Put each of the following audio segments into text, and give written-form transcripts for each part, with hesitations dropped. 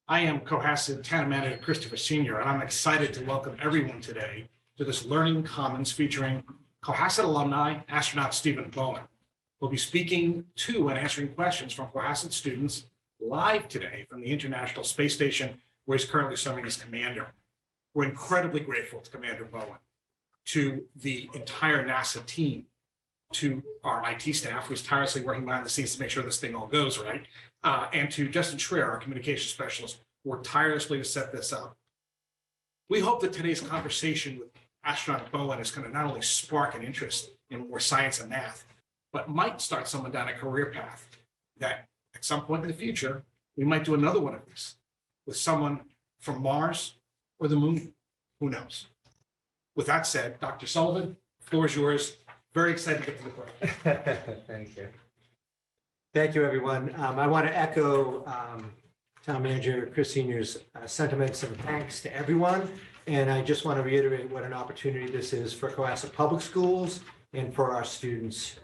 I am Cohasset Town Manager Christopher Senior, and I'm excited to welcome everyone today to this Learning Commons featuring Cohasset alumni, astronaut Stephen Bowen. We'll be speaking to and answering questions from Cohasset students live today from the International Space Station, where he's currently serving as commander. We're incredibly grateful to Commander Bowen, to the entire NASA team, to our IT staff, who's tirelessly working behind the scenes to make sure this thing all goes right, and to Justin Schreier, our communications specialist, who worked tirelessly to set this up. We hope that today's conversation with astronaut Bowen is going to not only spark an interest in more science and math, but might start someone down a career path that at some point in the future, we might do another one of these with someone from Mars or the moon. Who knows? With that said, Dr. Sullivan, the floor is yours. Very excited to get to the question. Thank you. Thank you, everyone. I want to echo Town Manager Chris Senior's sentiments and thanks to everyone. And I just want to reiterate what an opportunity this is for Cohasset Public Schools and for our students.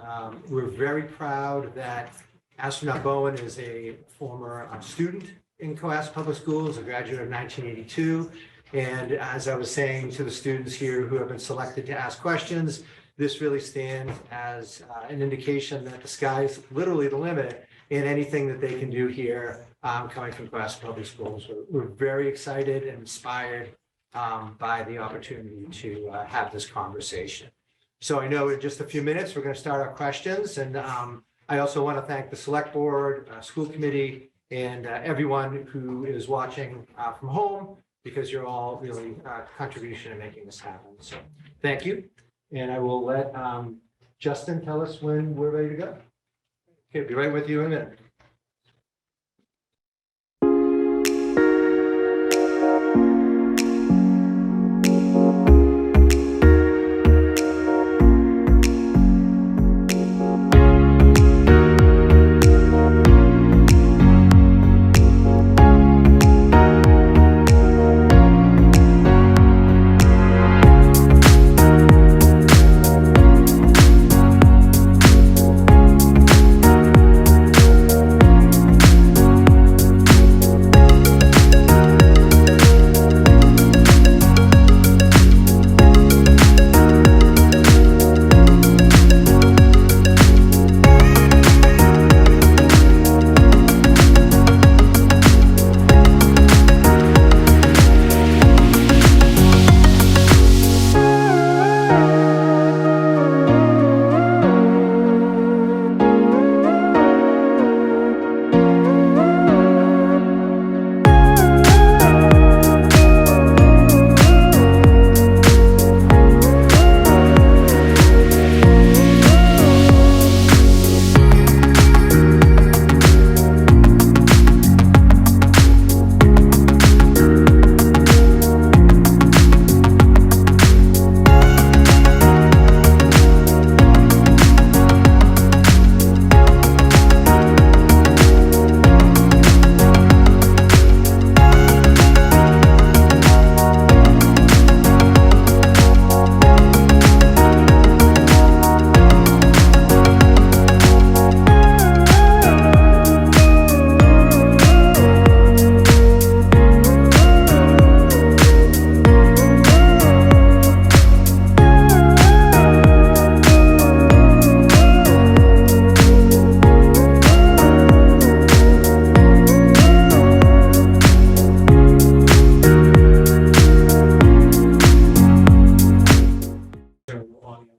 We're very proud that astronaut Bowen is a former student in Cohasset Public Schools, a graduate of 1982. And as I was saying to the students here who have been selected to ask questions, this really stands as an indication that the sky is literally the limit in anything that they can do here coming from Cohasset Public Schools. We're very excited and inspired by the opportunity to have this conversation. So I know in just a few minutes, we're going to start our questions. And I also want to thank the Select Board, School Committee, and everyone who is watching from home, because you're all really contribution in making this happen. So thank you. And I will let Justin tell us when we're ready to go. Okay, be right with you in a minute.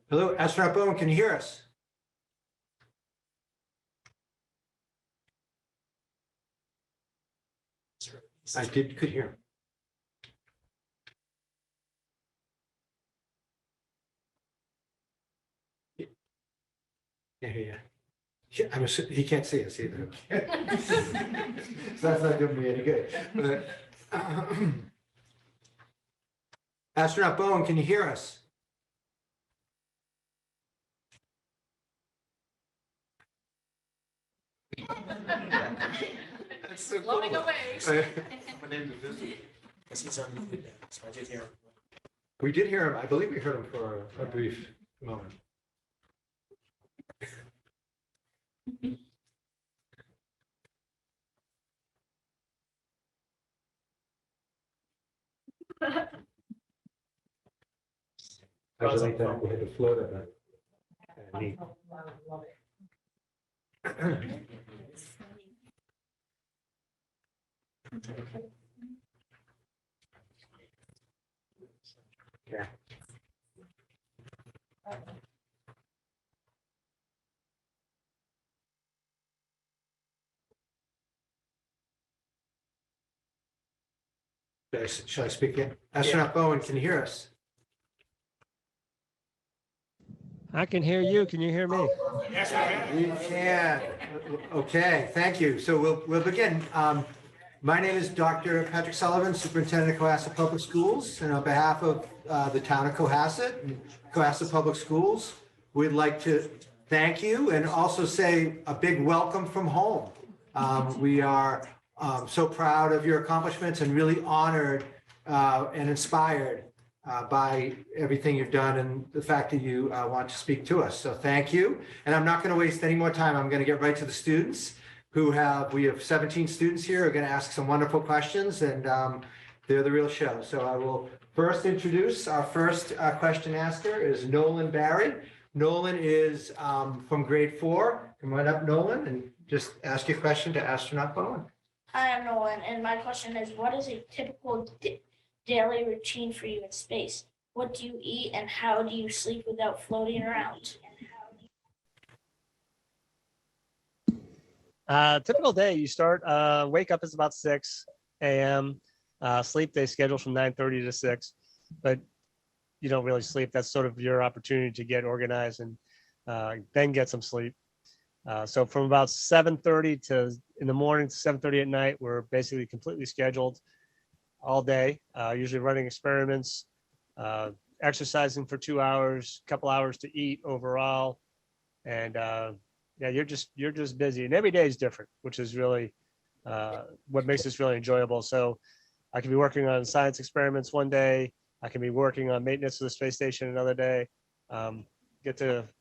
Hello, astronaut Bowen, can you hear us? I could hear him. Yeah. He can't see us either. So that's not doing me any good. But, astronaut Bowen, can you hear us? That's so floating cool. Away. So I did hear him. We did hear him. I believe we heard him for a brief moment. I like that. We had to float it. Neat. Yeah. Shall I speak in? Astronaut Bowen, can you hear us? I can hear you. Can you hear me? Yes, we can. We can. Okay, thank you. So we'll begin. My name is Dr. Patrick Sullivan, Superintendent of Cohasset Public Schools, and on behalf of the town of Cohasset and Cohasset Public Schools, we'd like to thank you and also say a big welcome from home. We are so proud of your accomplishments and really honored and inspired by everything you've done and the fact that you want to speak to us. So thank you. And I'm not going to waste any more time. I'm going to get right to the students we have 17 students here who are going to ask some wonderful questions, and they're the real show. So I will first introduce our first question asker is Nolan Barry. Nolan is from grade 4. Come on up, Nolan, and just ask your question to Astronaut Bowen. Hi, I'm Nolan, and my question is, what is a typical daily routine for you in space? What do you eat, and how do you sleep without floating around? Typical day, you start, wake up is about 6 a.m. Sleep, they schedule from 9:30 to 6, but you don't really sleep. That's sort of your opportunity to get organized and then get some sleep. So from about 7:30 to in the morning to 7:30 at night, we're basically completely scheduled all day, usually running experiments, exercising for 2 hours, a couple hours to eat overall. And yeah, you're just busy, and every day is different, which is really what makes this really enjoyable. So I can be working on science experiments one day. I can be working on maintenance of the space station another day.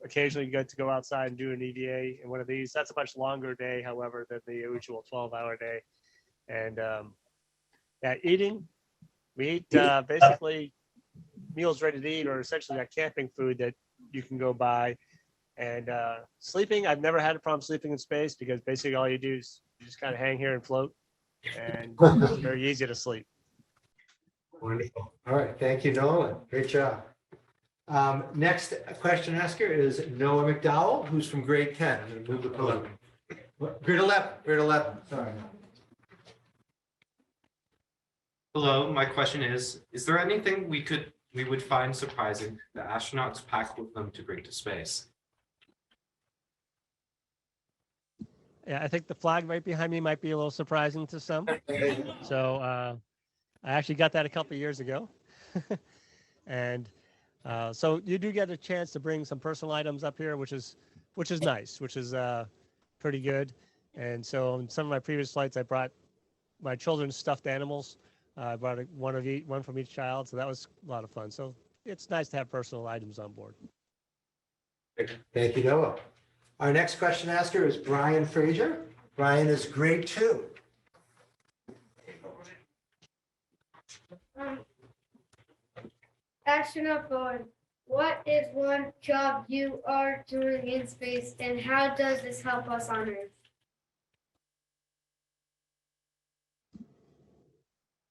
Occasionally get to go outside and do an EVA in one of these. That's a much longer day, however, than the usual 12-hour day. And yeah, eating, we eat basically meals ready to eat, or essentially that camping food that you can go buy. And sleeping, I've never had a problem sleeping in space, because basically all you do is you just kind of hang here and float, and it's very easy to sleep. Wonderful. All right, thank you, Nolan. Great job. Next question asker is Noah McDowell, who's from grade 10. I'm going to move the podium. Grade 11, sorry. Hello, my question is there anything we would find surprising that astronauts pack with them to bring to space? Yeah, I think the flag right behind me might be a little surprising to some. So I actually got that a couple of years ago. And so you do get a chance to bring some personal items up here, which is nice, which is pretty good. And so on some of my previous flights, I brought my children's stuffed animals. I brought one from each child, so that was a lot of fun. So it's nice to have personal items on board. Thank you, Noah. Our next question asker is Brian Frazier. Brian is grade 2. Astronaut Bowen, what is one job you are doing in space, and how does this help us on Earth?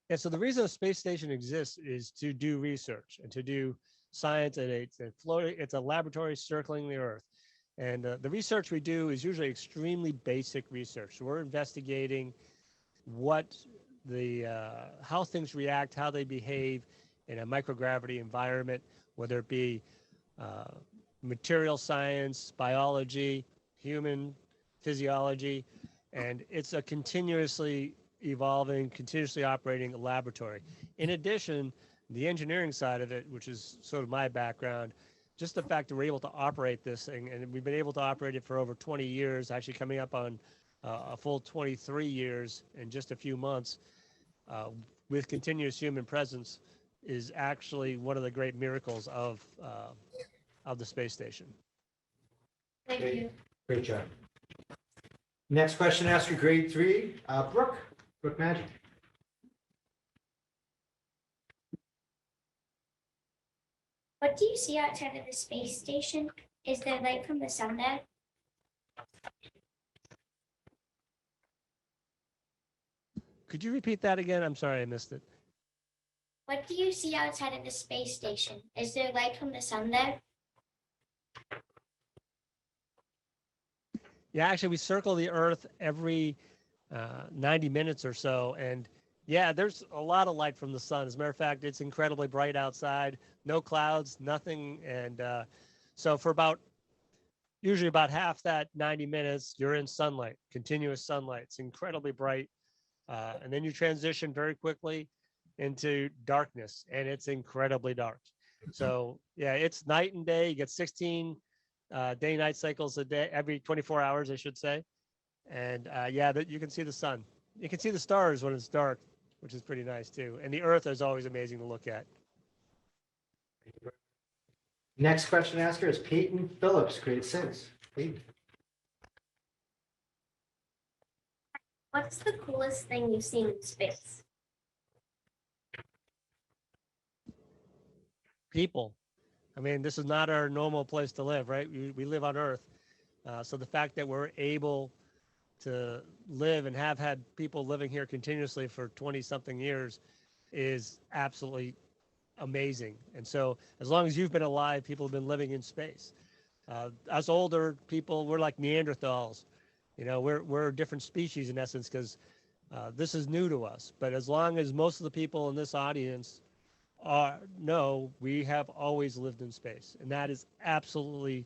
Yeah, so the reason a space station exists is to do research and to do science, and it's a laboratory circling the Earth. And the research we do is usually extremely basic research. So we're investigating how things react, how they behave in a microgravity environment, whether it be material science, biology, human physiology, and it's a continuously evolving, continuously operating laboratory. In addition, the engineering side of it, which is sort of my background, just the fact that we're able to operate this thing, and we've been able to operate it for over 20 years, actually coming up on a full 23 years in just a few months, with continuous human presence, is actually one of the great miracles of the space station. Thank you. Great job. Next question asker, grade 3, Brooke Magic. What do you see outside of the space station? Is there light from the sun there? Could you repeat that again? I'm sorry, I missed it. What do you see outside of the space station? Is there light from the sun there? Yeah, actually, we circle the Earth every 90 minutes or so. And yeah, there's a lot of light from the sun. As a matter of fact, it's incredibly bright outside, no clouds, nothing. And so for usually about half that 90 minutes, you're in sunlight, continuous sunlight. It's incredibly bright. And then you transition very quickly into darkness, and it's incredibly dark. So yeah, it's night and day. You get 16 day-night cycles a day, every 24 hours, I should say. And yeah, that you can see the sun. You can see the stars when it's dark, which is pretty nice too. And the Earth is always amazing to look at. Next question asker is Peyton Phillips, grade 6. Peyton. What's the coolest thing you've seen in space? People. I mean, this is not our normal place to live, right? We live on Earth. So the fact that we're able to live and have had people living here continuously for 20 something years is absolutely amazing. And so as long as you've been alive, people have been living in space. Us older people, we're like Neanderthals. You know, we're a different species in essence because this is new to us. But as long as most of the people in this audience know, we have always lived in space. And that is absolutely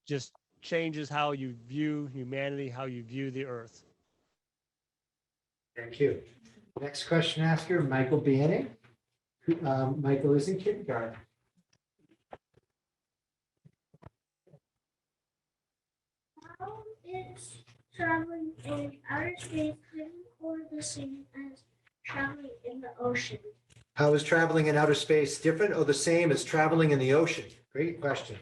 just changes how you view humanity, how you view the Earth. Thank you. Next question asker, Michael Banning. Michael is in kindergarten. How is traveling in outer space different or the same as traveling in the ocean? How is traveling in outer space different or the same as traveling in the ocean? Great question.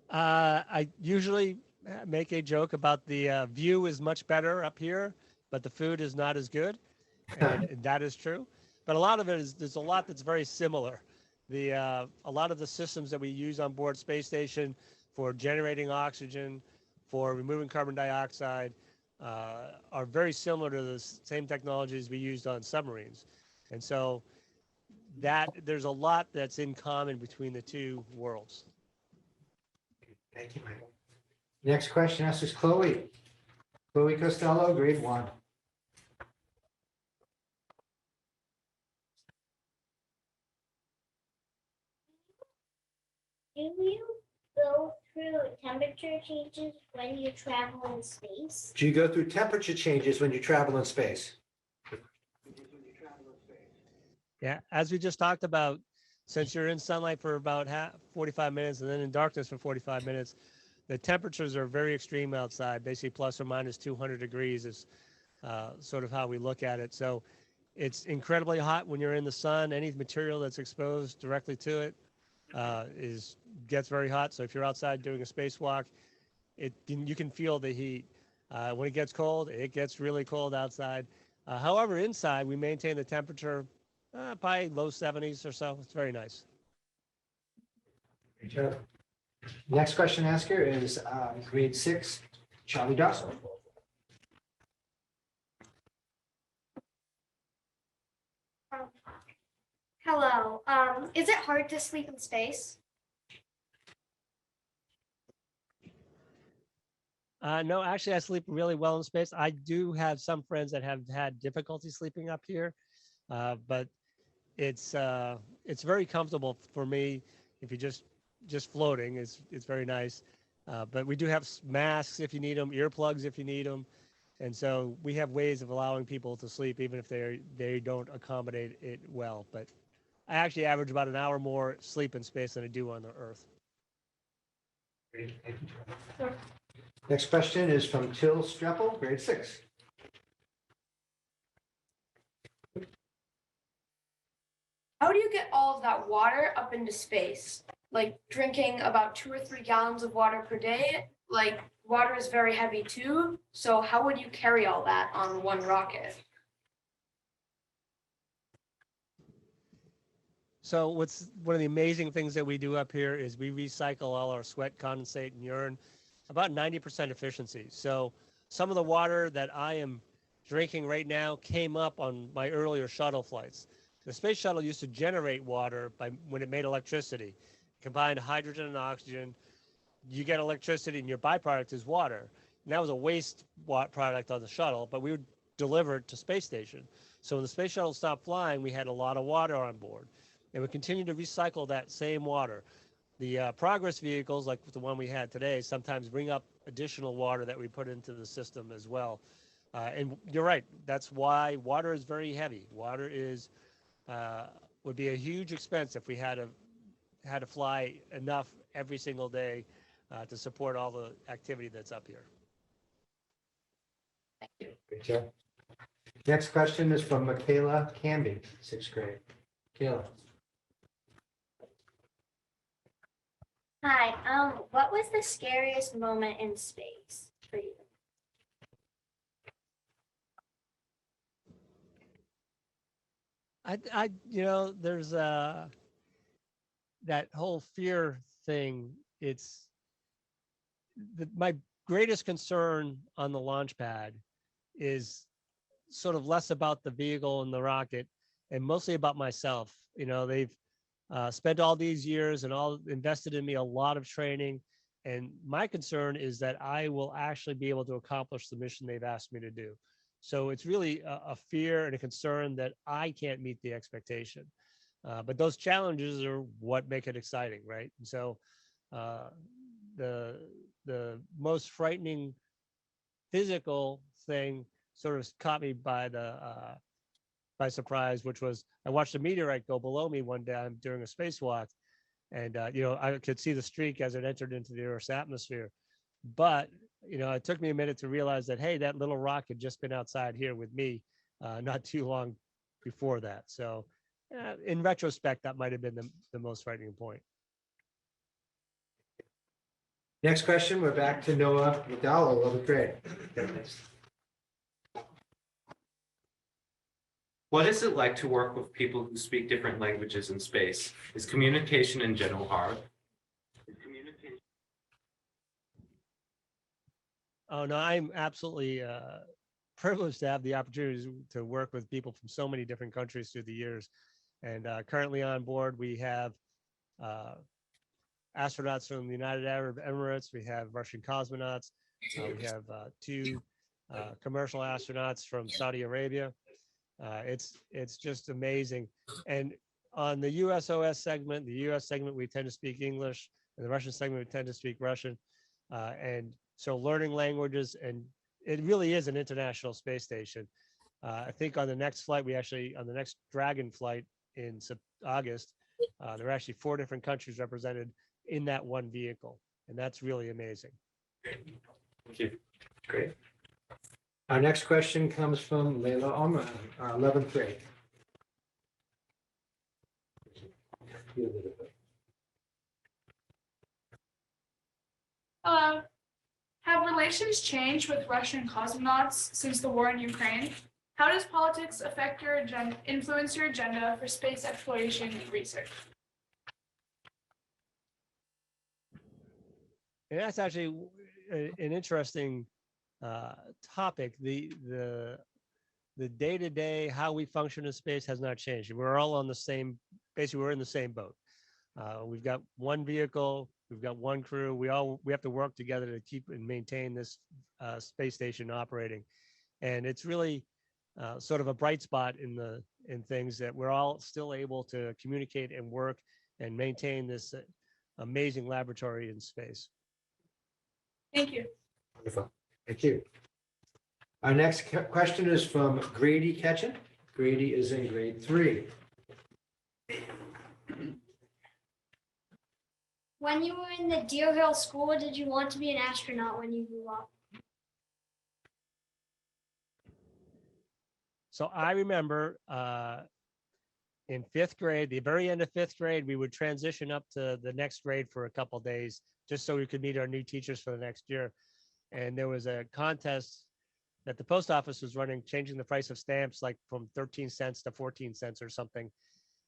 I usually make a joke about the view is much better up here, but the food is not as good. And that is true. But a lot of it is, there's a lot that's very similar. A lot of the systems that we use on board Space Station for generating oxygen, for removing carbon dioxide, are very similar to the same technologies we used on submarines. And so there's a lot that's in common between the two worlds. Thank you, Michael. Next question asked is Chloe. Chloe Costello, grade 1. Do you go through temperature changes when you travel in space? Do you go through temperature changes when you travel in space? Yeah, as we just talked about, since you're in sunlight for about 45 minutes and then in darkness for 45 minutes, the temperatures are very extreme outside, basically plus or minus 200 degrees is sort of how we look at it. So it's incredibly hot when you're in the sun. Any material that's exposed directly to it gets very hot. So if you're outside doing a spacewalk, you can feel the heat. When it gets cold, it gets really cold outside. However, inside we maintain the temperature probably low 70s or so. It's very nice. Great job. Next question asker is grade 6, Charlie Dawson. Hello. Is it hard to sleep in space? No, actually, I sleep really well in space. I do have some friends that have had difficulty sleeping up here, but it's very comfortable for me. If you just floating, it's very nice. But we do have masks if you need them, earplugs if you need them, and so we have ways of allowing people to sleep even if they don't accommodate it well. But I actually average about an hour more sleep in space than I do on the Earth. Great. Thank you, Charlie. Next question is from Till Streppel, grade 6. How do you get all of that water up into space? Like drinking about 2 or 3 gallons of water per day? Like water is very heavy too. So how would you carry all that on one rocket? So what's one of the amazing things that we do up here is we recycle all our sweat, condensate, and urine, about 90% efficiency. So some of the water that I am drinking right now came up on my earlier shuttle flights. The space shuttle used to generate water by when it made electricity, combined hydrogen and oxygen. You get electricity, and your byproduct is water. And that was a waste product on the shuttle, but we would deliver it to space station. So when the space shuttle stopped flying, we had a lot of water on board, and we continue to recycle that same water. The Progress vehicles, like the one we had today, sometimes bring up additional water that we put into the system as well. And you're right, that's why water is very heavy. Water is would be a huge expense if we had to fly enough every single day to support all the activity that's up here. Great job. Next question is from Michaela Canby, 6th grade. Michaela. Hi, what was the scariest moment in space for you? There's that whole fear thing. It's my greatest concern on the launch pad is sort of less about the vehicle and the rocket and mostly about myself. They've spent all these years and all invested in me a lot of training. And my concern is that I will actually be able to accomplish the mission they've asked me to do. So it's really a fear and a concern that I can't meet the expectation. But those challenges are what make it exciting, right? And so the most frightening physical thing sort of caught me by surprise, which was I watched a meteorite go below me one day during a spacewalk, and I could see the streak as it entered into the Earth's atmosphere. But it took me a minute to realize that, hey, that little rock had just been outside here with me not too long before that. So in retrospect, that might have been the most frightening point. Next question, we're back to Noah McDowell, 11th grade. What is it like to work with people who speak different languages in space? Is communication in general hard? Oh, no, I'm absolutely privileged to have the opportunity to work with people from so many different countries through the years. And currently on board, we have astronauts from the United Arab Emirates. We have Russian cosmonauts. We have 2 commercial astronauts from Saudi Arabia. It's just amazing. And on the USOS segment, the US segment, we tend to speak English, and the Russian segment, we tend to speak Russian. And so learning languages, and it really is an international space station. I think on the next flight, on the next Dragon flight in August, there are actually 4 different countries represented in that one vehicle. And that's really amazing. Thank you. Great. Our next question comes from Layla Omar, 11th grade. Hello. Have relations changed with Russian cosmonauts since the war in Ukraine? How does politics affect your agenda, influence your agenda for space exploration and research? And that's actually an interesting topic. The day-to-day, how we function in space has not changed. We're all on the same, basically we're in the same boat. We've got one vehicle, we've got one crew. We have to work together to keep and maintain this space station operating. And it's really sort of a bright spot in things that we're all still able to communicate and work and maintain this amazing laboratory in space. Thank you. Wonderful. Thank you. Our next question is from Grady Ketchen. Grady is in grade 3. When you were in the Deer Hill School, did you want to be an astronaut when you grew up? So I remember in 5th grade, the very end of 5th grade, we would transition up to the next grade for a couple of days, just so we could meet our new teachers for the next year. And there was a contest that the post office was running, changing the price of stamps like from 13 cents to 14 cents or something.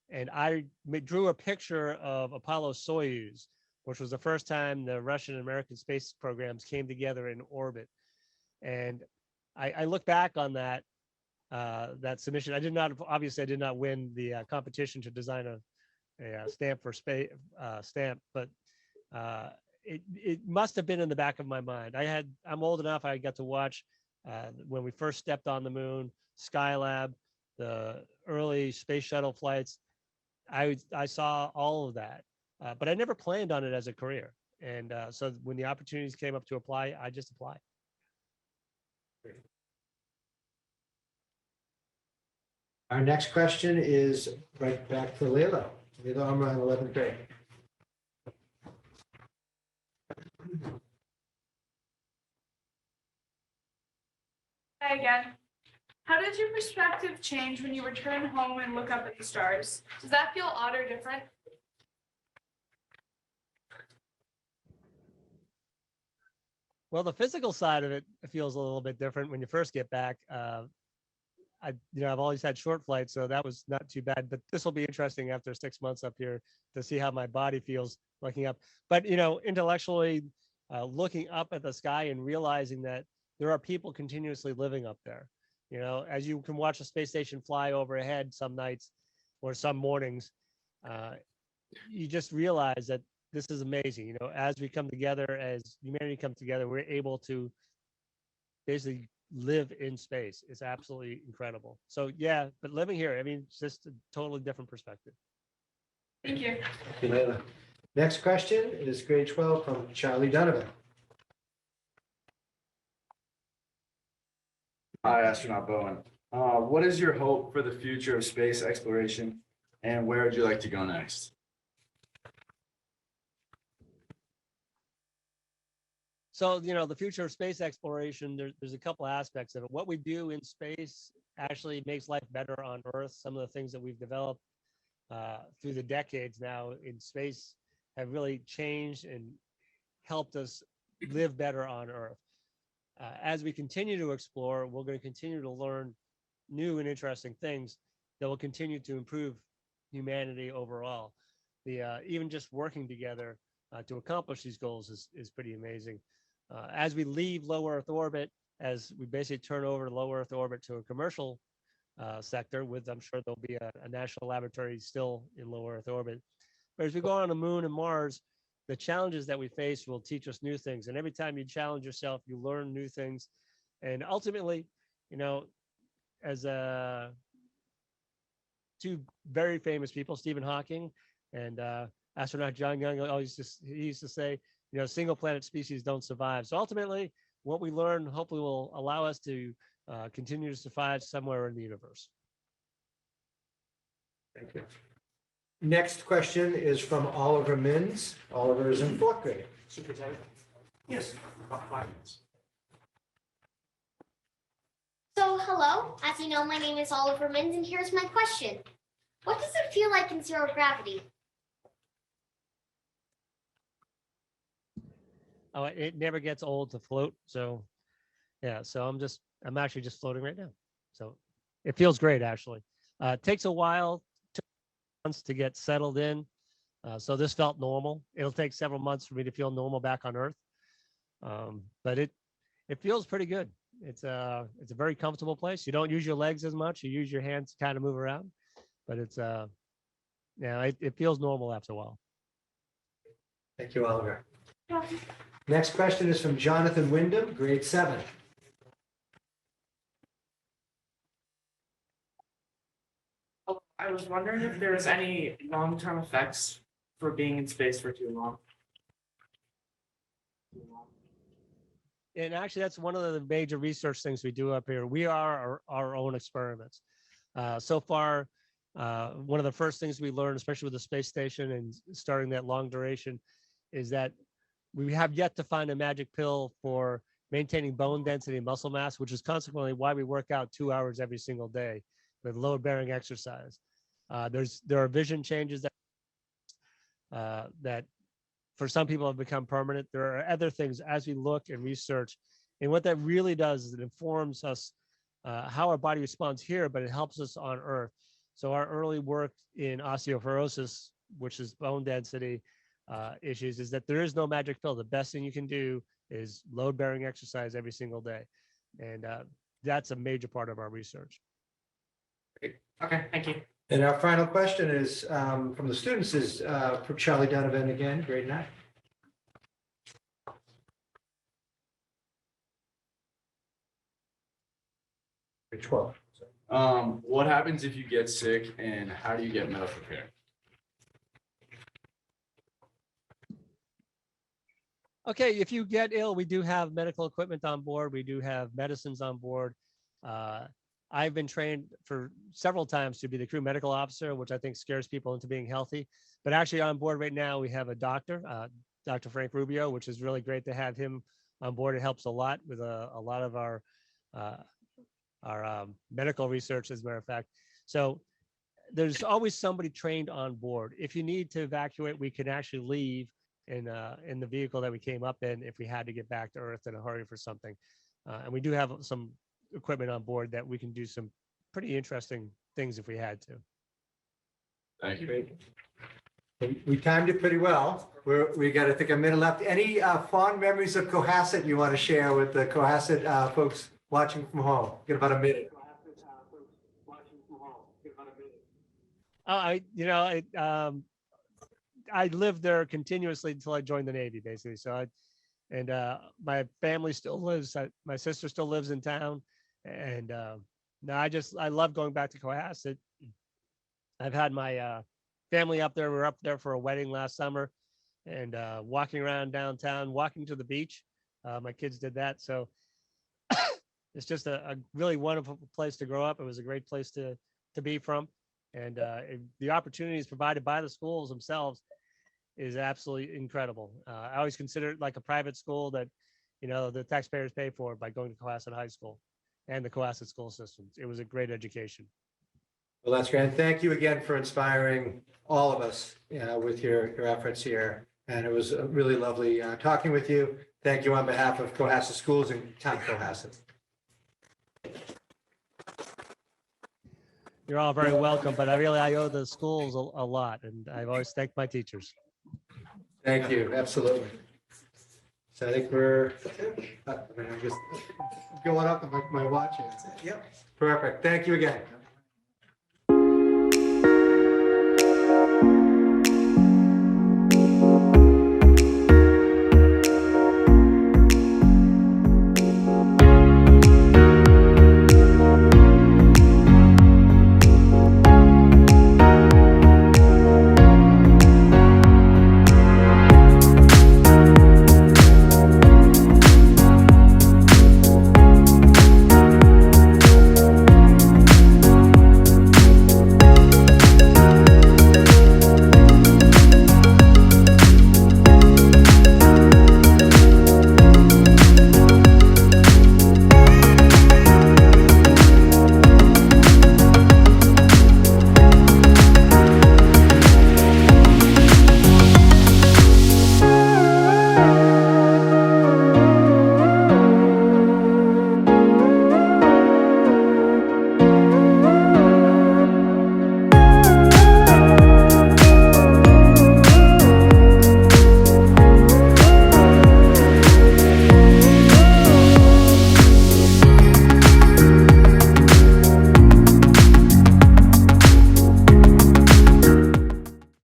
and drew a picture of Apollo Soyuz, which was the first time the Russian and American space programs came together in orbit. And I look back on that submission. I did not win the competition to design a stamp for space stamp, but it must have been in the back of my mind. I'm old enough. I got to watch when we first stepped on the moon, Skylab, the early space shuttle flights. I saw all of that, but I never planned on it as a career. And so when the opportunities came up to apply, I just applied. Our next question is right back to Layla. Layla Umrah in 11th grade. Hi again. How does your perspective change when you return home and look up at the stars? Does that feel odd or different? Well, the physical side of it feels a little bit different when you first get back. I've always had short flights, so that was not too bad. But this will be interesting after 6 months up here to see how my body feels looking up. But intellectually, looking up at the sky and realizing that there are people continuously living up there. As you can watch a space station fly overhead some nights or some mornings, you just realize that this is amazing. As we come together, as humanity comes together, we're able to basically live in space. It's absolutely incredible. So yeah, but living here, it's just a totally different perspective. Thank you. Thank you, Layla. Next question is grade 12 from Charlie Donovan. Hi, Astronaut Bowen. What is your hope for the future of space exploration, and where would you like to go next? So, the future of space exploration, there's a couple aspects of it. What we do in space actually makes life better on Earth. Some of the things that we've developed through the decades now in space have really changed and helped us live better on Earth. As we continue to explore, we're going to continue to learn new and interesting things that will continue to improve humanity overall. Even just working together to accomplish these goals is pretty amazing. As we leave low Earth orbit, as we basically turn over low Earth orbit to a commercial sector, I'm sure there'll be a national laboratory still in low Earth orbit. But as we go on the moon and Mars, the challenges that we face will teach us new things. And every time you challenge yourself, you learn new things. And ultimately, as two very famous people, Stephen Hawking and astronaut John Young, he used to say, single planet species don't survive. So ultimately, what we learn hopefully will allow us to continue to survive somewhere in the universe. Thank you. Next question is from Oliver Mins. Oliver is in 4th grade. Superintendent? Yes, about 5 minutes. So, hello. As you know, my name is Oliver Mins, and here's my question. What does it feel like in zero gravity? Oh, it never gets old to float. So yeah, so I'm actually just floating right now. So it feels great, actually. It takes a while, 2 months to get settled in. So this felt normal. It'll take several months for me to feel normal back on Earth. But it feels pretty good. It's a very comfortable place. You don't use your legs as much. You use your hands to kind of move around, but it feels normal after a while. Thank you, Oliver. Next question is from Jonathan Wyndham, grade 7. I was wondering if there's any long-term effects for being in space for too long. And actually, that's one of the major research things we do up here. We are our own experiments. So far, one of the first things we learned, especially with the space station and starting that long duration, is that we have yet to find a magic pill for maintaining bone density and muscle mass, which is consequently why we work out 2 hours every single day with load-bearing exercise. There are vision changes that for some people have become permanent. There are other things as we look and research. And what that really does is it informs us how our body responds here, but it helps us on Earth. So our early work in osteoporosis, which is bone density issues, is that there is no magic pill. The best thing you can do is load bearing exercise every single day. And that's a major part of our research. Okay, thank you. And our final question is from the students is for Charlie Donovan again, grade 9. Grade 12. What happens if you get sick and how do you get medical care? Okay, if you get ill, we do have medical equipment on board. We do have medicines on board. I've been trained for several times to be the crew medical officer, which I think scares people into being healthy. But actually on board right now, we have a doctor, Dr. Frank Rubio, which is really great to have him on board. It helps a lot with a lot of our medical research, as a matter of fact. So there's always somebody trained on board. If you need to evacuate, we can actually leave in the vehicle that we came up in if we had to get back to Earth in a hurry for something. And we do have some equipment on board that we can do some pretty interesting things if we had to. Thank you. Great. We timed it pretty well. We got, I think, a minute left. Any fond memories of Cohasset you want to share with the Cohasset folks watching from home? Get about a minute. Oh, I lived there continuously until I joined the Navy, basically. So my family still lives, my sister still lives in town. And no, I love going back to Cohasset. I've had my family up there. We were up there for a wedding last summer and walking around downtown, walking to the beach. My kids did that. So it's just a really wonderful place to grow up. It was a great place to be from. And the opportunities provided by the schools themselves is absolutely incredible. I always consider it like a private school that, the taxpayers pay for by going to Cohasset High School and the Cohasset school systems. It was a great education. Well, that's great. Thank you again for inspiring all of us with your efforts here. And it was really lovely talking with you. Thank you on behalf of Cohasset Schools and Town Cohasset. You're all very welcome, but I owe the schools a lot, and I've always thanked my teachers. Thank you. Absolutely. So I think we're, I'm just going up on my watch here. Yep. Perfect. Thank you again.